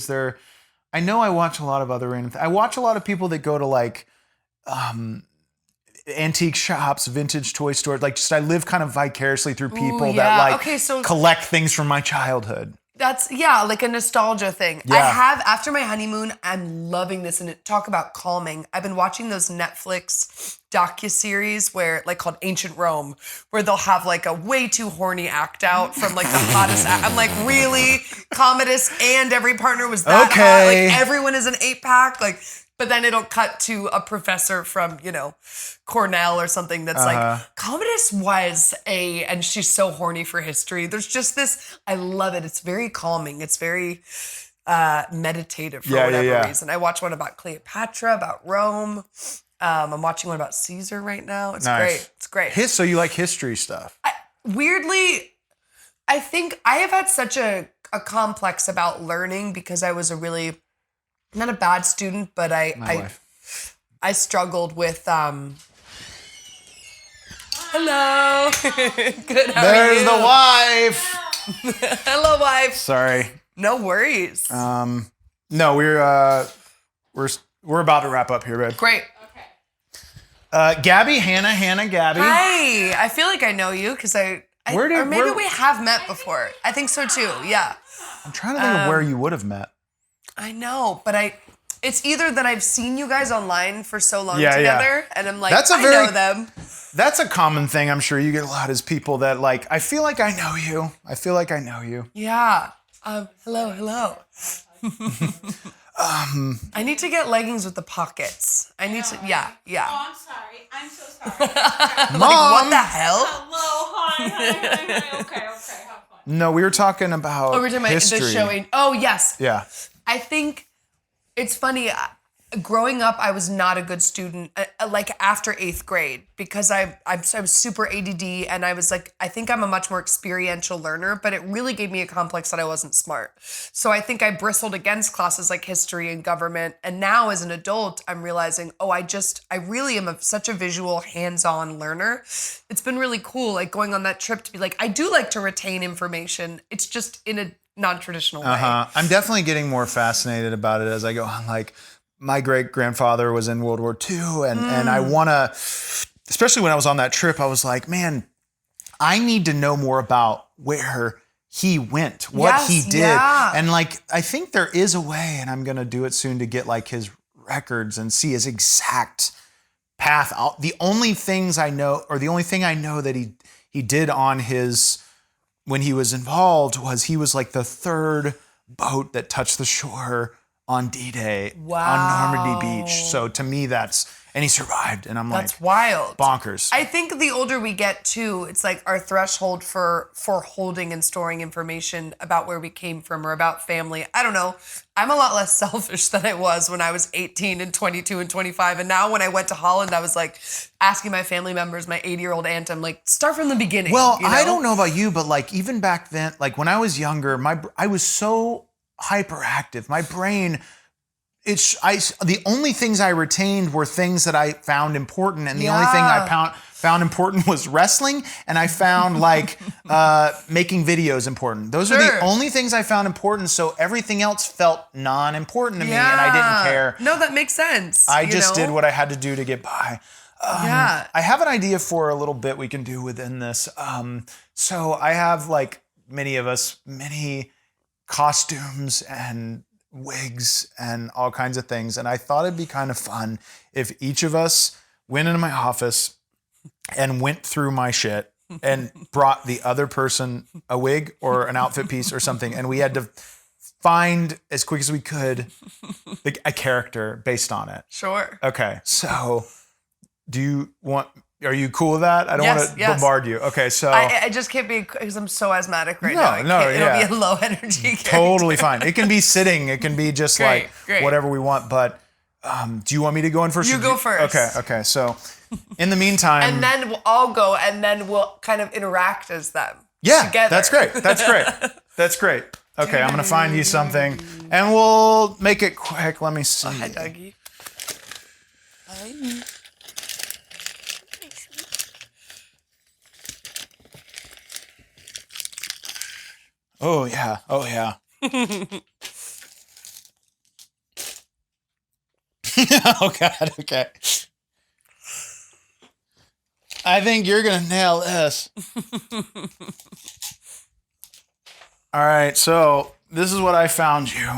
I know I watch a lot of other random I watch a lot of people that go to like antique shops, vintage toy stores. Like, just I live kind of vicariously through people that like collect things from my childhood. That's, like a nostalgia thing. Yeah. I have, after my honeymoon, I'm loving this. And talk about calming. I've been watching those Netflix docuseries like called Ancient Rome, where they'll have like a way too horny act out from like the hottest I'm like, really? Commodus and every partner was that hot? Like everyone is an 8-pack? Like, but then it'll cut to a professor from, Cornell or something that's like, Commodus was and she's so horny for history. There's just this, I love it. It's very calming. It's very meditative for whatever reason. I watch one about Cleopatra, about Rome. I'm watching one about Caesar right now. It's great. It's great. So you like history stuff? Weirdly, I think I have had such a complex about learning, because I was not a bad student, but I struggled with hello. Good. How are you? There's the wife. Hello, wife. Sorry. No worries. No, we're about to wrap up here, babe. Great. Gabby, Hannah, Gabby. Hi. I feel like I know you because I Where maybe we have met before. I think so too. Yeah. I'm trying to think of where you would have met. I know, but it's either that I've seen you guys online for so long together, and I'm like, I know them. That's a common thing I'm sure you get a lot is people that like, I feel like I know you. I feel like I know you. Yeah. Hello. I need to get leggings with the pockets. I need to, yeah. Oh, I'm sorry. I'm so sorry. Mom! Like, what the hell? Hello, hi. Okay, have fun. No, we were talking about we're talking about history. the showing. Oh, yes. Yeah. I think it's funny. Growing up, I was not a good student, like after 8th grade, because I was super ADD, and I was like, I think I'm a much more experiential learner, but it really gave me a complex that I wasn't smart. So I think I bristled against classes like history and government. And now as an adult, I'm realizing, I really am such a visual, hands-on learner. It's been really cool, like going on that trip to be like, I do like to retain information. It's just in a non-traditional way. I'm definitely getting more fascinated about it as I go on. Like, my great-grandfather was in World War II, and I want to, especially when I was on that trip, I was like, man, I need to know more about where he went, what he did. Yeah. And like, I think there is a way, and I'm going to do it soon, to get like his records and see his exact path. The only things I know, or the only thing I know that he did on his, when he was involved, was he was like the 3rd boat that touched the shore on D-Day on Normandy Beach. So to me, and he survived. And I'm That's like, wild. Bonkers. I think the older we get too, it's like our threshold for holding and storing information about where we came from or about family. I don't know. I'm a lot less selfish than I was when I was 18 and 22 and 25. And now when I went to Holland, I was like asking my family members, my 80-year-old aunt, I'm like, start from the beginning. Well, you know? I don't know about you, but like even back then, like when I was younger, I was so hyperactive. My brain, the only things I retained were things that I found important, and the only thing I found important was wrestling, and I found like making videos important. Those are the only things I found important. So everything else felt non-important to me, and I didn't care. No, that makes sense. I just did what I had to do to get by. I have an idea for a little bit we can do within this. So I have, like many of us, many costumes and wigs and all kinds of things. And I thought it'd be kind of fun if each of us went into my office and went through my shit and brought the other person a wig or an outfit piece or something. And we had to find as quick as we could a character based on it. Sure. Okay. So are you cool with that? I don't want to bombard you. Okay, so I just can't be, because I'm so asthmatic right now. It'll be a low energy character. Totally fine. It can be sitting. It can be just great. Whatever we want. But do you want me to go in first? You go first. Okay. So in the meantime, and then I'll go, and then we'll kind of interact as them. Yeah, together. That's great. That's great. Okay, I'm gonna find you something, and we'll make it quick. Let me see. Oh, hi, Dougie. Hi. Oh yeah. Oh God. Okay. I think you're gonna nail this. All right. So this is what I found you.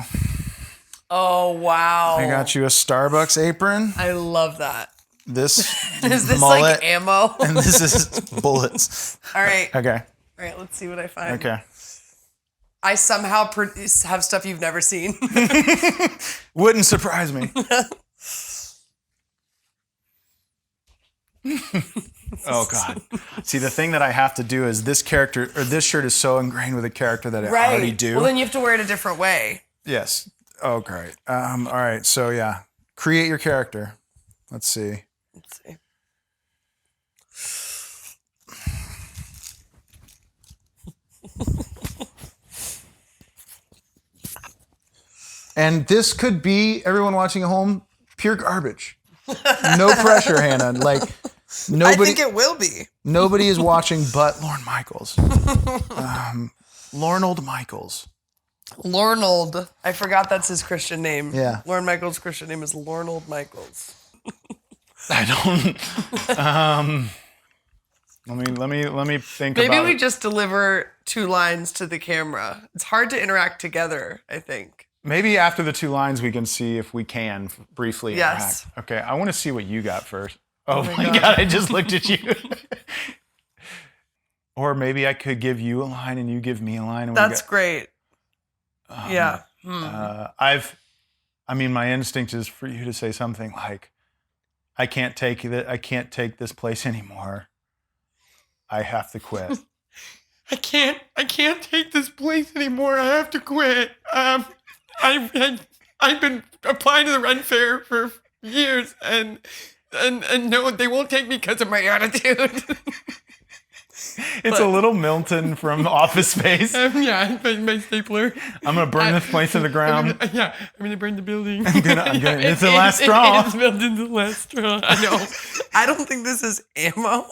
Oh wow. I got you a Starbucks apron. I love that. This is this mullet, like ammo? and this is bullets. All right. Okay. All right. Let's see what I find. Okay. I somehow have stuff you've never seen. Wouldn't surprise me. Oh God. See, the thing that I have to do is this character, or this shirt is so ingrained with a character that I already do. Well, then you have to wear it a different way. Yes. Oh, great. All right. So yeah, create your character. Let's see. And this could be, everyone watching at home, pure garbage. No pressure, Hannah. Like nobody. I think it will be. Nobody is watching but Lorne Michaels. Lornold Michaels. Lornold. I forgot that's his Christian name. Yeah. Lorne Michaels' Christian name is Lornold Michaels. I don't. Let me think Maybe about we it. just deliver 2 lines to the camera. It's hard to interact together, I think. Maybe after the 2 lines, we can see if we can briefly Yes. interact. Okay, I want to see what you got first. Oh, my my God. God, I just looked at you. Or maybe I could give you a line and you give me a line. And That's great. Yeah. My instinct is for you to say something like, I can't take this place anymore. I have to quit. I can't take this place anymore. I have to quit. I've been applying to the rent fair for years, and no, they won't take me because of my attitude. It's a little Milton from Office Space. Yeah, my stapler. I'm gonna burn this place to the ground. I'm gonna burn the building. It's the last straw. It's Milton's last straw. I know. I don't think this is ammo.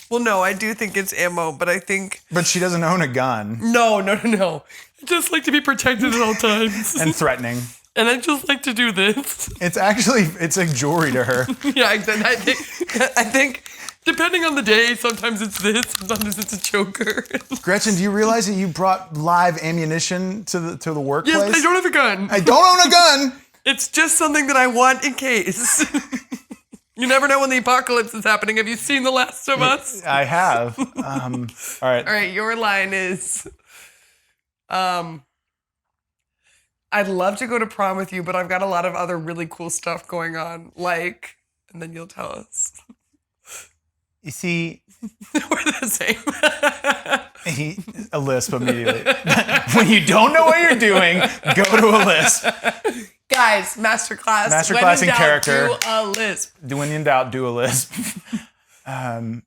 Well, no, I do think it's ammo, but I think... But she doesn't own a gun. No. I just like to be protected at all times. And threatening. And I just like to do this. It's like jewelry to her. Yeah, exactly. I think depending on the day, sometimes it's this, sometimes it's a choker. Gretchen, do you realize that you brought live ammunition to the workplace? Yes, I don't have a gun. I don't own a gun. It's just something that I want in case. You never know when the apocalypse is happening. Have you seen The Last of Us? I have. All right. All right, your line is, I'd love to go to prom with you, but I've got a lot of other really cool stuff going on. Like, and then you'll tell us. You see, We're the same. a lisp immediately. When you don't know what you're doing, go to a lisp. Guys, masterclass. Masterclass in character. Do a lisp. When in doubt, do a lisp. What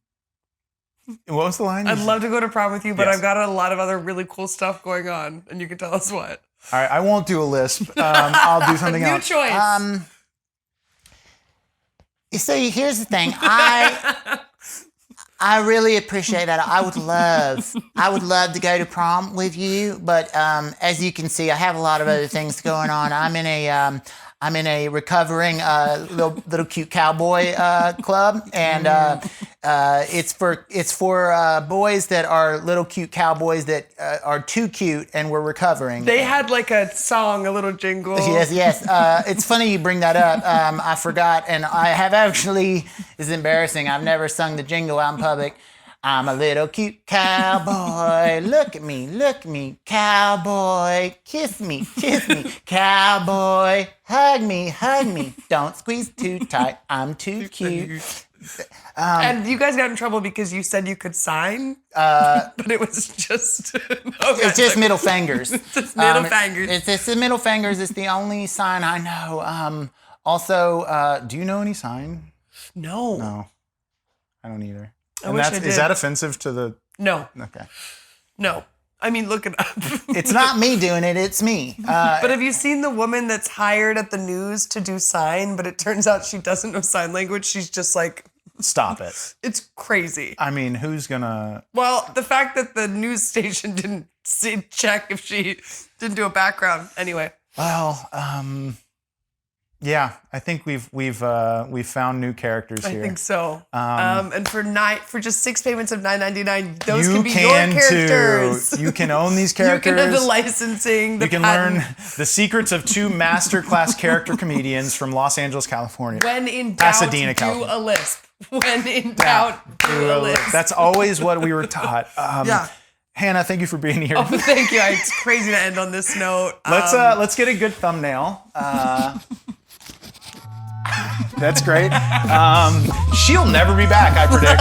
was the line? I'd love to go to prom with you, but Yes. I've got a lot of other really cool stuff going on, and you can tell us what. All right, I won't do a lisp. I'll do something New else. choice. You see, here's the thing. I really appreciate that. I would love to go to prom with you, but as you can see, I have a lot of other things going on. I'm in a recovering little cute cowboy club, and it's for boys that are little cute cowboys that are too cute, and we're recovering. They had like a song, a little jingle. Yes. It's funny you bring that up. I forgot, and I have actually. It's embarrassing. I've never sung the jingle out in public. I'm a little cute cowboy. Look at me, cowboy. Kiss me, cowboy. Hug me. Don't squeeze too tight. I'm too cute. And you guys got in trouble because you said you could sign, but it was just... It's just middle fingers. Just middle fingers. It's just the middle fingers. It's the only sign I know. Also, do you know any sign? No. No, I don't either. I wish I did. Is that offensive to the? No. Okay. No. I mean, look it up. It's not me doing it. It's me. But have you seen the woman that's hired at the news to do sign, but it turns out she doesn't know sign language? She's just like... Stop it. It's crazy. I mean, who's gonna? Well, the fact that the news station didn't check if she didn't do a background. Anyway. Well, yeah, I think we've found new characters here. I think so. And for just 6 payments of $9.99, those You can be your can characters. too. You can own these You characters. can have the licensing. The You can patent. learn the secrets of 2 masterclass character comedians from Los Angeles, California. When in doubt, Pasadena, do California. a lisp. When in doubt, do a lisp. That's always what we were taught. Yeah. Hannah, thank you for being here. Oh, thank you. It's crazy to end on this note. Let's get a good thumbnail. That's great. She'll never be back, I predict.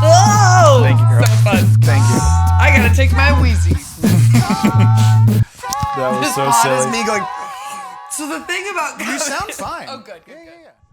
Oh! Thank you, girl. So fun. Thank you. I gotta take my Wheezy. That was As so odd as silly. me going. So the thing about You sound fine. Oh, good.